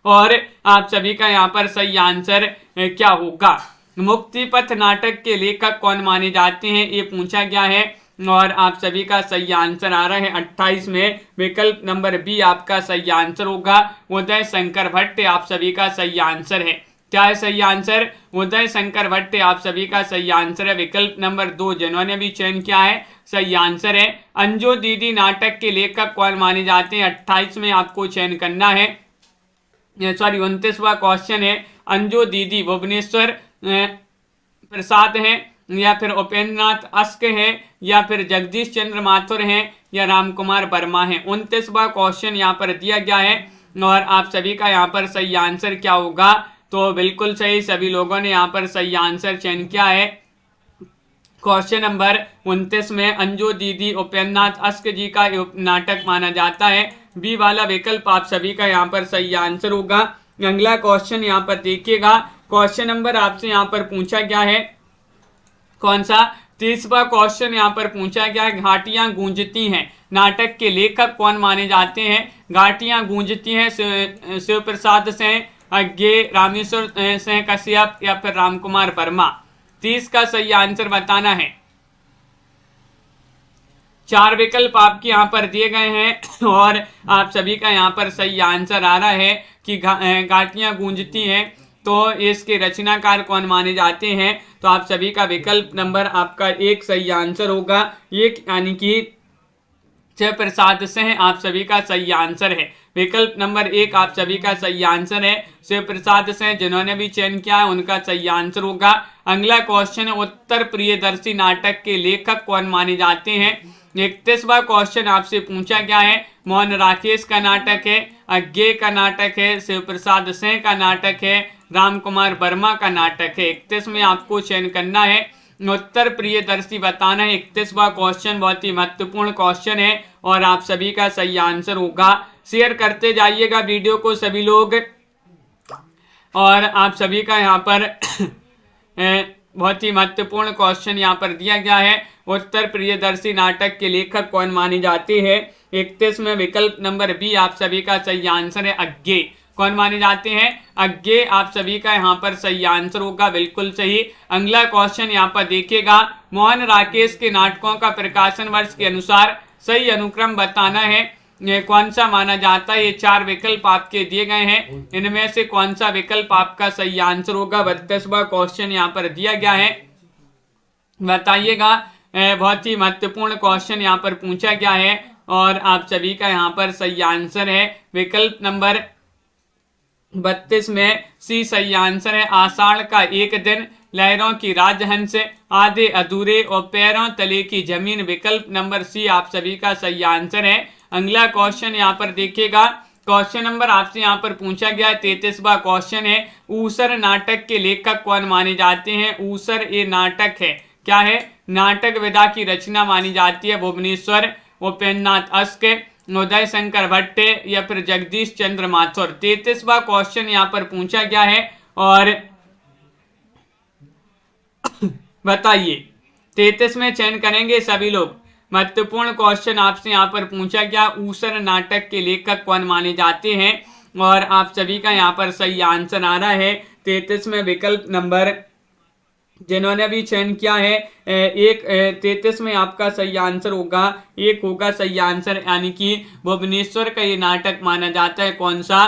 और आप सभी का यहाँ पर सही आंसर क्या होगा? मुक्ति पथ नाटक के लेखक कौन माने जाते हैं ये पूछा गया है और आप सभी का सही आंसर आ रहा है 28 में। विकल्प नंबर बी आपका सही आंसर होगा उदय शंकर भट्ट। आप सभी का सही आंसर है। क्या है सही आंसर? उदय शंकर भट्ट आप सभी का सही आंसर है। विकल्प नंबर 2 जिन्होंने भी चयन किया है सही आंसर है। अंजू दीदी नाटक के लेखक कौन माने जाते हैं? 28 में आपको चयन करना है। 29वां क्वेश्चन है, अंजू दीदी भुवनेश्वर प्रसाद हैं या फिर उपेन्द्रनाथ अस्क हैं या फिर जगदीश चंद्र माथुर हैं या राम कुमार वर्मा हैं। 29वां क्वेश्चन यहाँ पर दिया गया है और आप सभी का यहाँ पर सही आंसर क्या होगा? तो बिल्कुल सही, सभी लोगों ने यहाँ पर सही आंसर चयन किया है। क्वेश्चन नंबर 29 में अंजू दीदी उपेन्द्रनाथ अस्क जी का नाटक माना जाता है। बी वाला विकल्प आप सभी का यहाँ पर सही आंसर होगा। अगला क्वेश्चन यहाँ पर देखिएगा, क्वेश्चन नंबर आपसे यहाँ पर पूछा गया है कौन सा? 30वां क्वेश्चन यहाँ पर पूछा गया है, घाटियां गूंजती हैं नाटक के लेखक कौन माने जाते हैं? घाटियां गूंजती हैं शिव प्रसाद सिंह, अज्ञे, रामेश्वर सिंह कश्यप या फिर रामकुमार वर्मा। 30 का सही आंसर बताना है। 4 विकल्प आपके यहाँ पर दिए गए हैं और आप सभी का यहाँ पर सही आंसर आ रहा है कि घाटियां गूंजती हैं, तो इसके रचनाकार कौन माने जाते हैं? तो आप सभी का विकल्प नंबर आपका 1 सही आंसर होगा, ये यानी कि शिव प्रसाद सिंह आप सभी का सही आंसर है। विकल्प नंबर 1 आप सभी का सही आंसर है, शिव प्रसाद सिंह जिन्होंने भी चयन किया है उनका सही आंसर होगा। अगला क्वेश्चन है, उत्तर प्रियदर्शी नाटक के लेखक कौन माने जाते हैं? 31वां क्वेश्चन आपसे पूछा गया है, मोहन राकेश का नाटक है, अज्ञे का नाटक है, शिव प्रसाद सिंह का नाटक है, रामकुमार वर्मा का नाटक है। 31 में आपको चयन करना है, उत्तर प्रियदर्शी बताना है। 31वां क्वेश्चन बहुत ही महत्वपूर्ण क्वेश्चन है और आप सभी का सही आंसर होगा। शेयर करते जाइएगा वीडियो को सभी लोग, और आप सभी का यहाँ पर बहुत ही महत्वपूर्ण क्वेश्चन यहाँ पर दिया गया है, उत्तर प्रियदर्शी नाटक के लेखक कौन माने जाते हैं? 31 में विकल्प नंबर बी आप सभी का सही आंसर है, अज्ञे। कौन माने जाते हैं? अज्ञे आप सभी का यहाँ पर सही आंसर होगा, बिल्कुल सही। अगला क्वेश्चन यहाँ पर देखिएगा, मोहन राकेश के नाटकों का प्रकाशन वर्ष के अनुसार सही अनुक्रम बताना है, कौन सा माना जाता है? ये 4 विकल्प आपके दिए गए हैं, इनमें से कौन सा विकल्प आपका सही आंसर होगा? 32वां क्वेश्चन यहाँ पर दिया गया है, बताइएगा। बहुत ही महत्वपूर्ण क्वेश्चन यहाँ पर पूछा गया है और आप सभी का यहाँ पर सही आंसर है विकल्प नंबर 32 में सी सही आंसर है। आषाढ़ का एक दिन, लहरों की राजहंस, आधे अधूरे और पैरों तले की जमीन, विकल्प नंबर सी आप सभी का सही आंसर है। अगला क्वेश्चन यहाँ पर देखिएगा, क्वेश्चन नंबर आपसे यहाँ पर पूछा गया है 33वां क्वेश्चन है, ऊसर नाटक के लेखक कौन माने जाते हैं? ऊसर ये नाटक है, क्या है? नाटक विधा की रचना मानी जाती है भुवनेश्वर उपेन्द्रनाथ अस्क, उदय शंकर भट्ट या फिर जगदीश चंद्र माथुर। 33वां क्वेश्चन यहाँ पर पूछा गया है और बताइए 33 में चयन करेंगे सभी लोग। महत्वपूर्ण क्वेश्चन आपसे यहाँ पर पूछा गया, ऊसर नाटक के लेखक कौन माने जाते हैं? और आप सभी का यहाँ पर सही आंसर आ रहा है 33 में विकल्प नंबर, जिन्होंने भी चयन किया है 33 में आपका सही आंसर होगा, 1 होगा सही आंसर, यानी कि भुवनेश्वर का ये नाटक माना जाता है, कौन सा?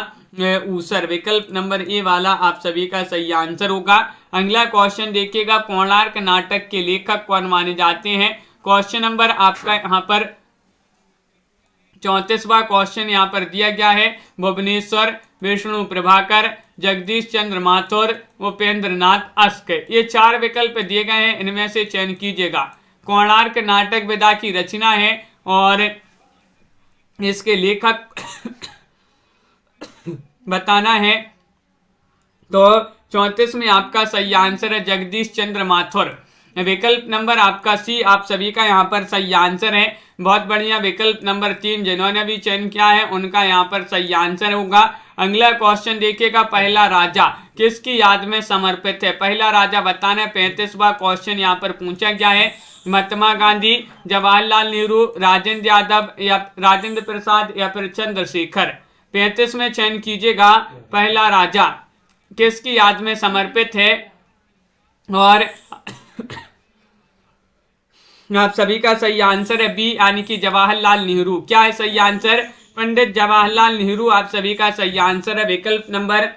ऊसर। विकल्प नंबर ए वाला आप सभी का सही आंसर होगा। अगला क्वेश्चन देखिएगा, कोणार्क नाटक के लेखक कौन माने जाते हैं? क्वेश्चन नंबर आपका यहाँ पर 34वां क्वेश्चन यहाँ पर दिया गया है, भुवनेश्वर, विष्णु प्रभाकर, जगदीश चंद्र माथुर, उपेंद्रनाथ अस्क। ये 4 विकल्प दिए गए हैं, इनमें से चयन कीजिएगा। कोणार्क नाटक विधा की रचना है और इसके लेखक बताना है, तो 34 में आपका सही आंसर है जगदीश चंद्र माथुर। विकल्प नंबर आपका सी आप सभी का यहाँ पर सही आंसर है, बहुत बढ़िया। विकल्प नंबर 3 जिन्होंने भी चयन किया है उनका यहाँ पर सही आंसर होगा। अगला क्वेश्चन देखिएगा, पहला राजा किसकी याद में समर्पित है? पहला राजा बताना है। 35वां क्वेश्चन यहाँ पर पूछा गया है, महात्मा गांधी, जवाहरलाल नेहरू, राजेंद्र यादव या राजेंद्र प्रसाद या फिर चंद्रशेखर। 35 में चयन कीजिएगा, पहला राजा किसकी याद में समर्पित है? और आप सभी का सही आंसर है बी, यानी कि जवाहरलाल नेहरू। क्या है सही आंसर? पंडित जवाहरलाल नेहरू आप सभी का सही आंसर है। विकल्प नंबर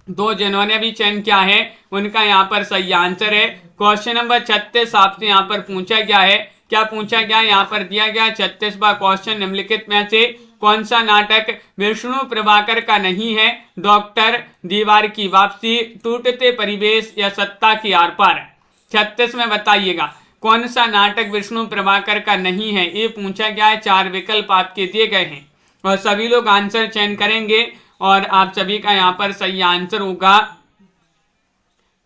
2 जिन्होंने भी चयन किया है उनका यहाँ पर सही आंसर है। क्वेश्चन नंबर 36 आपसे यहाँ पर पूछा गया है, क्या पूछा गया है? यहाँ पर दिया गया 36वां क्वेश्चन, निम्नलिखित में से कौन सा नाटक विष्णु प्रभाकर का नहीं है? डॉक्टर, दीवार की वापसी, टूटते परिवेश या सत्ता की आर पार। 36 में बताइएगा कौन सा नाटक विष्णु प्रभाकर का नहीं है, ये पूछा गया है। 4 विकल्प आपके दिए गए हैं और सभी लोग आंसर चयन करेंगे और आप सभी का यहाँ पर सही आंसर होगा,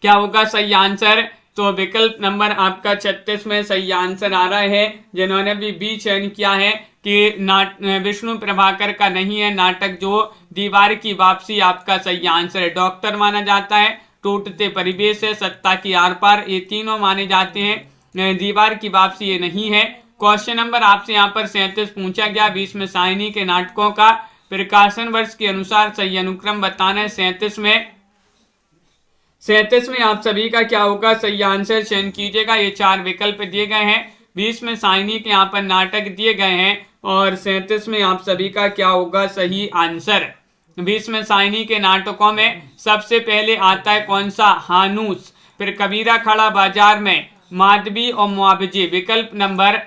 क्या होगा सही आंसर? तो विकल्प नंबर आपका 36 में सही आंसर आ रहा है, जिन्होंने भी बी चयन किया है कि विष्णु प्रभाकर का नहीं है नाटक, जो दीवार की वापसी आपका सही आंसर है। डॉक्टर माना जाता है, टूटते परिवेश है, सत्ता की आर पार, ये तीनों माने जाते हैं। दीवार की वापसी ये नहीं है। क्वेश्चन नंबर आपसे यहाँ पर 37 पूछा गया, भीष्म साहिनी के नाटकों का प्रकाशन वर्ष के अनुसार सही अनुक्रम बताना है। 37 में आप सभी का क्या होगा, सही आंसर चयन कीजिएगा। ये 4 विकल्प दिए गए हैं, भीष्म साहिनी के यहाँ पर नाटक दिए गए हैं और 37 में आप सभी का क्या होगा सही आंसर। भीष्म साहिनी के नाटकों में सबसे पहले आता है कौन सा, हानूस, फिर कबीरा खड़ा बाजार में, माधवी और मुआवजे। विकल्प नंबर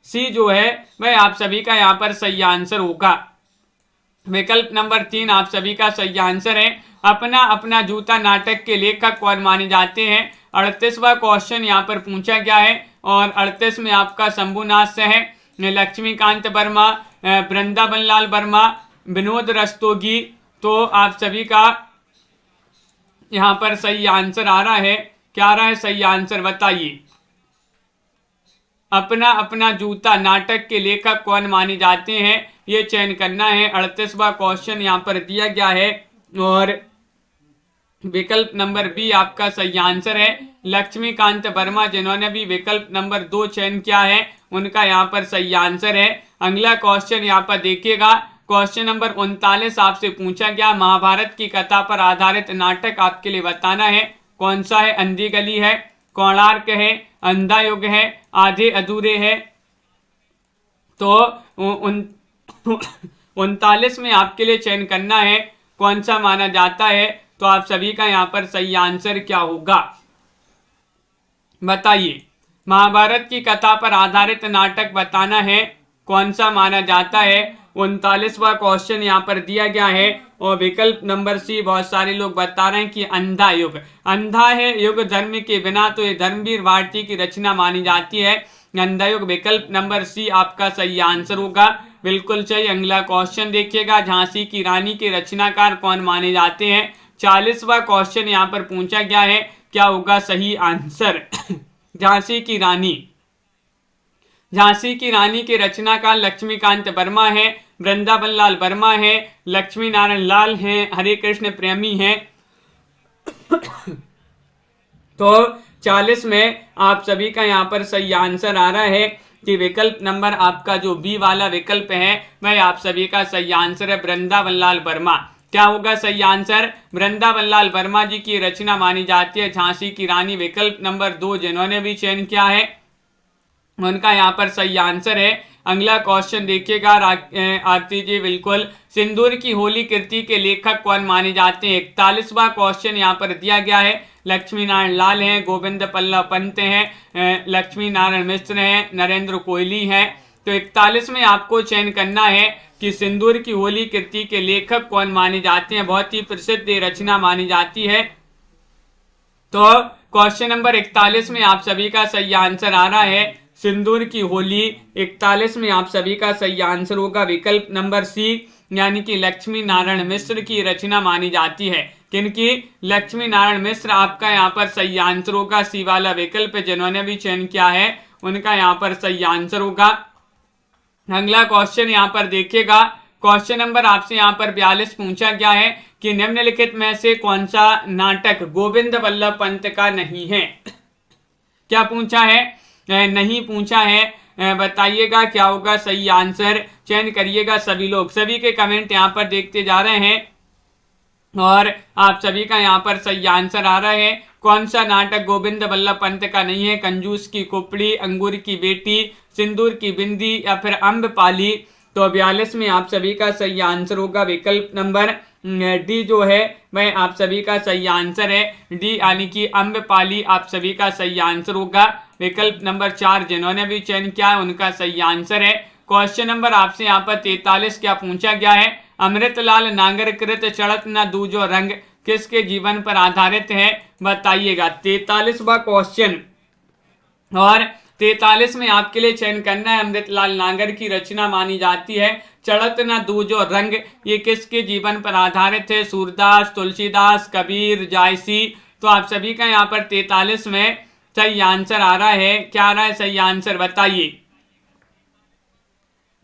सी जो है वह आप सभी का यहाँ पर सही आंसर होगा। विकल्प नंबर 3 आप सभी का सही आंसर है। अपना अपना जूता नाटक के लेखक कौन माने जाते हैं। 38वां क्वेश्चन यहाँ पर पूछा गया है और 38 में आपका शंभुनाथ से है, लक्ष्मीकांत वर्मा, वृंदावन लाल वर्मा, विनोद रस्तोगी। तो आप सभी का यहाँ पर सही आंसर आ रहा है, क्या आ रहा है सही आंसर बताइए। अपना अपना जूता नाटक के लेखक कौन माने जाते हैं, ये चयन करना है। 38वां क्वेश्चन यहाँ पर दिया गया है और विकल्प नंबर बी आपका सही आंसर है, लक्ष्मीकांत वर्मा, जिन्होंने भी विकल्प नंबर 2 चयन किया है उनका यहाँ पर सही आंसर है। अगला क्वेश्चन यहाँ पर देखिएगा, क्वेश्चन नंबर 39 आपसे पूछा गया, महाभारत की कथा पर आधारित नाटक आपके लिए बताना है। कौन सा है, अंधी गली है, कोणार्क है, अंधा युग है, आधे अधूरे है। तो 39 में आपके लिए चयन करना है कौन सा माना जाता है। तो आप सभी का यहाँ पर सही आंसर क्या होगा बताइए। महाभारत की कथा पर आधारित नाटक बताना है, कौन सा माना जाता है। 39वां क्वेश्चन यहाँ पर दिया गया है और विकल्प नंबर सी बहुत सारे लोग बता रहे हैं कि अंधा युग। अंधा है युग धर्म के बिना, तो ये धर्मवीर भारती की रचना मानी जाती है। अंधा युग विकल्प नंबर सी आपका सही आंसर होगा, बिल्कुल सही। अगला क्वेश्चन देखिएगा, झांसी की रानी के रचनाकार कौन माने जाते हैं। 40वां क्वेश्चन यहाँ पर पूछा गया है, क्या होगा सही आंसर। झांसी की रानी, झांसी की रानी के रचनाकार लक्ष्मीकांत वर्मा है, वृंदावन लाल वर्मा है, लक्ष्मी नारायण लाल हैं, हरे कृष्ण प्रेमी हैं। तो 40 में आप सभी का यहाँ पर सही आंसर आ रहा है कि विकल्प नंबर आपका जो बी वाला विकल्प है वह आप सभी का सही आंसर है, वृंदावन लाल वर्मा। क्या होगा सही आंसर, वृंदावन लाल वर्मा जी की रचना मानी जाती है झांसी की रानी। विकल्प नंबर 2 जिन्होंने भी चयन किया है उनका यहाँ पर सही आंसर है। अगला क्वेश्चन देखिएगा आरती जी, बिल्कुल। सिंदूर की होली कृति के लेखक कौन माने जाते हैं। 41वां क्वेश्चन यहाँ पर दिया गया है, लक्ष्मी नारायण लाल हैं, गोविंद पल्लव पंत हैं, लक्ष्मी नारायण मिश्र हैं, नरेंद्र कोहली हैं। तो 41 में आपको चयन करना है कि सिंदूर की होली कृति के लेखक कौन माने जाते हैं। बहुत ही प्रसिद्ध रचना मानी जाती है। तो क्वेश्चन नंबर 41 में आप सभी का सही आंसर आ रहा है सिंदूर की होली। 41 में आप सभी का सही आंसर होगा विकल्प नंबर सी, यानी कि लक्ष्मी नारायण मिश्र की रचना मानी जाती है। किनकी, लक्ष्मी नारायण मिश्र आपका यहाँ पर सही आंसर होगा। सी वाला विकल्प जिन्होंने भी चयन किया है उनका यहाँ पर सही आंसर होगा। अगला क्वेश्चन यहाँ पर देखिएगा, क्वेश्चन नंबर आपसे यहाँ पर 42 पूछा गया है कि निम्नलिखित में से कौन सा नाटक गोविंद वल्लभ पंत का नहीं है। क्या पूछा है, नहीं पूछा है, बताइएगा क्या होगा सही आंसर। चयन करिएगा सभी लोग, सभी के कमेंट यहाँ पर देखते जा रहे हैं और आप सभी का यहाँ पर सही आंसर आ रहा है। कौन सा नाटक गोविंद वल्लभ पंत का नहीं है। कंजूस की कुपड़ी, अंगूर की बेटी, सिंदूर की बिंदी या फिर अम्बपाली। तो 42 में आप सभी का सही आंसर होगा विकल्प नंबर डी जो है वह आप सभी का सही आंसर है। डी यानी कि अम्बपाली आप सभी का सही आंसर होगा। विकल्प नंबर 4 जिन्होंने भी चयन किया है उनका सही आंसर है। क्वेश्चन नंबर आपसे यहाँ पर 43 क्या पूछा गया है, अमृतलाल नागरकृत चढ़त न दूजो रंग किसके जीवन पर आधारित है, बताइएगा। 43वां क्वेश्चन और 43 में आपके लिए चयन करना है, अमृतलाल नागर की रचना मानी जाती है। चढ़त न दूजो रंग ये किसके जीवन पर आधारित है, सूरदास, तुलसीदास, कबीर, जायसी। तो आप सभी का यहाँ पर 43 में सही आंसर आ रहा है। क्या आ रहा है सही आंसर बताइए।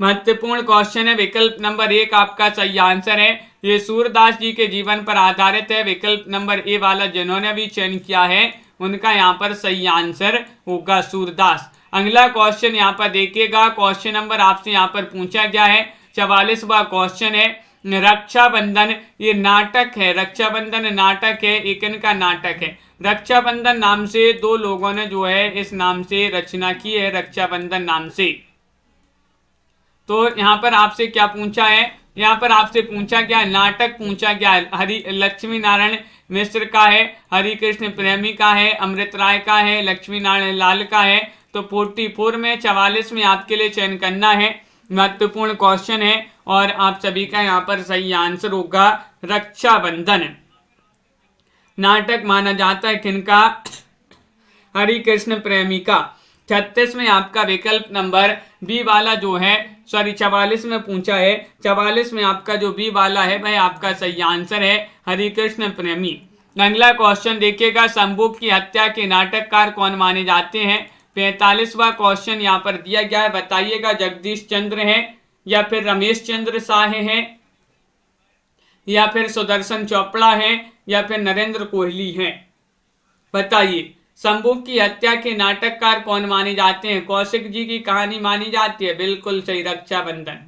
महत्वपूर्ण क्वेश्चन है। विकल्प नंबर 1 आपका सही आंसर है। ये सूरदास जी के जीवन पर आधारित है। विकल्प नंबर ए वाला जिन्होंने भी चयन किया है उनका यहाँ पर सही आंसर होगा सूरदास। अगला क्वेश्चन यहाँ पर देखिएगा। क्वेश्चन नंबर आपसे यहाँ पर पूछा गया है 44वां क्वेश्चन है। रक्षाबंधन ये नाटक है, रक्षाबंधन नाटक है, एक इनका नाटक है। रक्षाबंधन नाम से दो लोगों ने जो है इस नाम से रचना की है, रक्षाबंधन नाम से। तो यहाँ पर आपसे क्या पूछा है, यहाँ पर आपसे पूछा गया नाटक पूछा गया है। हरि लक्ष्मी नारायण मिश्र का है, हरि कृष्ण प्रेमी का है, अमृत राय का है, लक्ष्मी नारायण लाल का है। तो 44 में 44 में आपके लिए चयन करना है। महत्वपूर्ण क्वेश्चन है और आप सभी का यहाँ पर सही आंसर होगा रक्षाबंधन। नाटक माना जाता है किनका, हरि कृष्ण प्रेमी का। 36 में आपका विकल्प नंबर बी वाला जो है, सॉरी 44 में पूछा है, 44 में आपका जो बी वाला है वह आपका सही आंसर है हरि कृष्ण प्रेमी। अगला क्वेश्चन देखिएगा। शंभू की हत्या के नाटककार कौन माने जाते हैं। 45वां क्वेश्चन यहाँ पर दिया गया है। बताइएगा जगदीश चंद्र है या फिर रमेश चंद्र शाह है या फिर सुदर्शन चोपड़ा है या फिर नरेंद्र कोहली है। बताइए शंभू की हत्या के नाटककार कौन माने जाते हैं। कौशिक जी की कहानी मानी जाती है, बिल्कुल सही, रक्षाबंधन।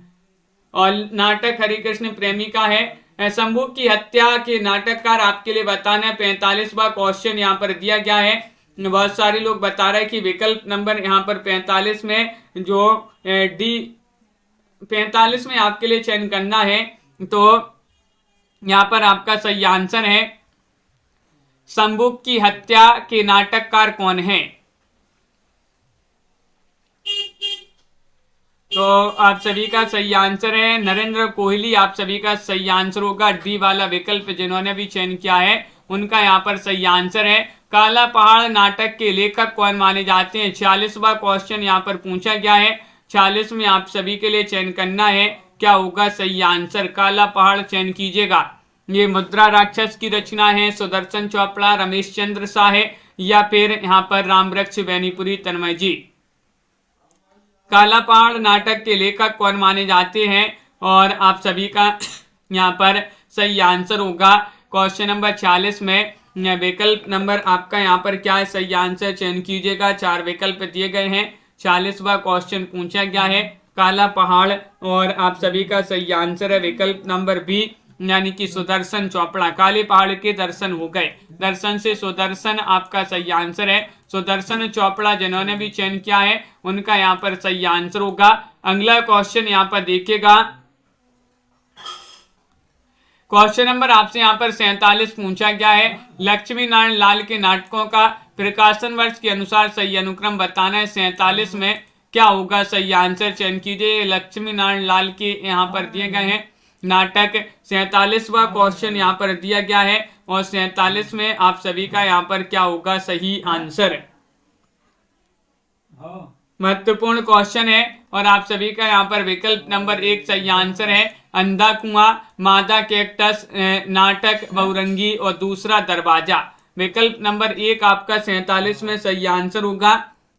और नाटक हरि कृष्ण प्रेमी का है। शंभू की हत्या के नाटककार आपके लिए बताना है। 45वां क्वेश्चन यहाँ पर दिया गया है। बहुत सारे लोग बता रहे हैं कि विकल्प नंबर यहाँ पर 45 में जो डी 45 में आपके लिए चयन करना है। तो यहाँ पर आपका सही आंसर है शंभू की हत्या के नाटककार कौन है। तो आप सभी का सही आंसर है नरेंद्र कोहली। आप सभी का सही आंसर होगा डी वाला विकल्प जिन्होंने भी चयन किया है उनका यहाँ पर सही आंसर है। काला पहाड़ नाटक के लेखक कौन माने जाते हैं। 46वां क्वेश्चन यहाँ पर पूछा गया है। 46 में आप सभी के लिए चयन करना है, क्या होगा सही आंसर। काला पहाड़ चयन कीजिएगा। ये मुद्रा राक्षस की रचना है, सुदर्शन चोपड़ा, रमेश चंद्र शाह या फिर यहाँ पर रामवृक्ष बैनीपुरी तन्मय जी। काला पहाड़ नाटक के लेखक कौन माने जाते हैं और आप सभी का यहाँ पर सही आंसर होगा क्वेश्चन नंबर 46 में विकल्प नंबर आपका यहाँ पर क्या है सही आंसर चयन कीजिएगा। 4 विकल्प दिए गए हैं। 46वां क्वेश्चन पूछा गया है काला पहाड़ और आप सभी का सही आंसर है विकल्प नंबर बी यानी कि सुदर्शन चोपड़ा। काले पहाड़ के दर्शन हो गए, दर्शन से सुदर्शन आपका सही आंसर है। सुदर्शन चोपड़ा जिन्होंने भी चयन किया है उनका यहाँ पर सही आंसर होगा। अगला क्वेश्चन यहाँ पर देखिएगा। क्वेश्चन नंबर आपसे यहाँ पर 47 पूछा गया है। लक्ष्मी नारायण लाल के नाटकों का प्रकाशन वर्ष के अनुसार सही अनुक्रम बताना है। 47 में क्या होगा सही आंसर चयन कीजिए। लक्ष्मी नारायण लाल के यहाँ पर दिए गए हैं नाटक। 47वां क्वेश्चन यहाँ पर दिया गया है और 47 में आप सभी का यहाँ पर क्या होगा सही आंसर। महत्वपूर्ण क्वेश्चन है और आप सभी का यहाँ पर विकल्प नंबर 1 सही आंसर है। अंधा कुआं, मादा कैक्टस नाटक बहुरंगी और दूसरा दरवाजा। विकल्प नंबर 1 आपका 47 में सही आंसर होगा।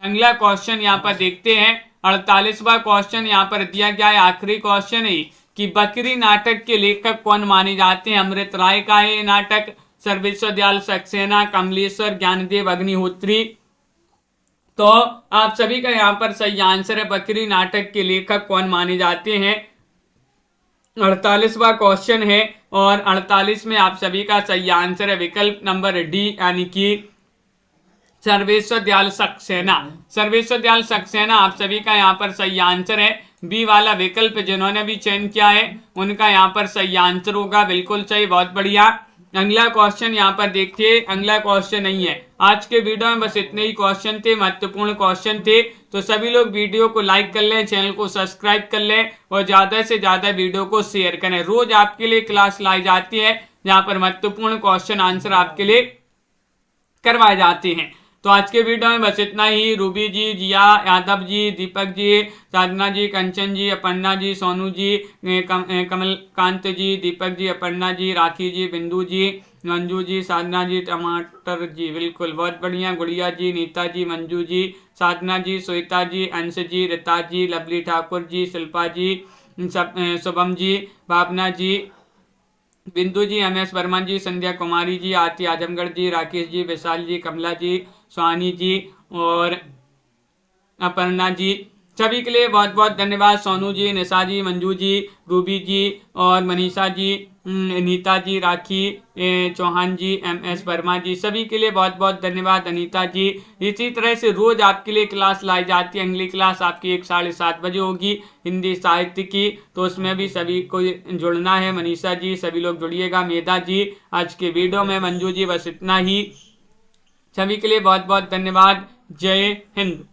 अगला क्वेश्चन यहाँ पर देखते हैं। 48वां क्वेश्चन यहाँ पर दिया गया है। आखिरी क्वेश्चन है कि बकरी नाटक के लेखक कौन माने जाते हैं। अमृत राय का है नाटक, सर्वेश्वर दयाल सक्सेना, कमलेश्वर ज्ञानदेव अग्निहोत्री। तो आप सभी का यहाँ पर सही आंसर है बकरी नाटक के लेखक कौन माने जाते हैं। 48वां क्वेश्चन है और 48 में आप सभी का सही आंसर है विकल्प नंबर डी यानी कि सर्वेश्वर दयाल सक्सेना। सर्वेश्वर दयाल सक्सेना आप सभी का यहाँ पर सही आंसर है। बी वाला विकल्प जिन्होंने भी चयन किया है उनका यहाँ पर सही आंसर होगा, बिल्कुल सही, बहुत बढ़िया। अगला क्वेश्चन यहाँ पर देखिए। अगला क्वेश्चन नहीं है। आज के वीडियो में बस इतने ही क्वेश्चन थे, महत्वपूर्ण क्वेश्चन थे। तो सभी लोग वीडियो को लाइक कर लें, चैनल को सब्सक्राइब कर लें और ज्यादा से ज्यादा वीडियो को शेयर करें। रोज आपके लिए क्लास लाई जाती है जहाँ पर महत्वपूर्ण क्वेश्चन आंसर आपके लिए करवाए जाते हैं। तो आज के वीडियो में बस इतना ही। रूबी जी, जिया यादव जी, दीपक जी, साधना जी, कंचन जी, अपर्णा जी, सोनू जी, कमलकांत जी, दीपक जी, अपर्णा जी, राखी जी, बिंदु जी, मंजू जी, साधना जी, टमाटर जी, बिल्कुल बहुत बढ़िया, गुड़िया जी, नीता जी, मंजू जी, साधना जी, श्वेता जी, अंश जी, रिता जी, लवली ठाकुर जी, शिल्पा जी, शुभम जी, भावना जी, बिंदु जी, MS वर्मा जी, संध्या कुमारी जी, आरती आजमगढ़ जी, राकेश जी, विशाल जी, कमला जी, स्वानी जी और अपर्णा जी, सभी के लिए बहुत बहुत धन्यवाद। सोनू जी, निशा जी, मंजू जी, रूबी जी और मनीषा जी, नीता जी, राखी चौहान जी, MS वर्मा जी, सभी के लिए बहुत बहुत धन्यवाद। अनीता जी, इसी तरह से रोज आपके लिए क्लास लाई जाती है। अगली क्लास आपकी 7:30 बजे होगी हिंदी साहित्य की, तो उसमें भी सभी को जुड़ना है। मनीषा जी, सभी लोग जुड़िएगा। मेधा जी, आज के वीडियो में मंजू जी, बस इतना ही। सभी के लिए बहुत बहुत धन्यवाद। जय हिंद।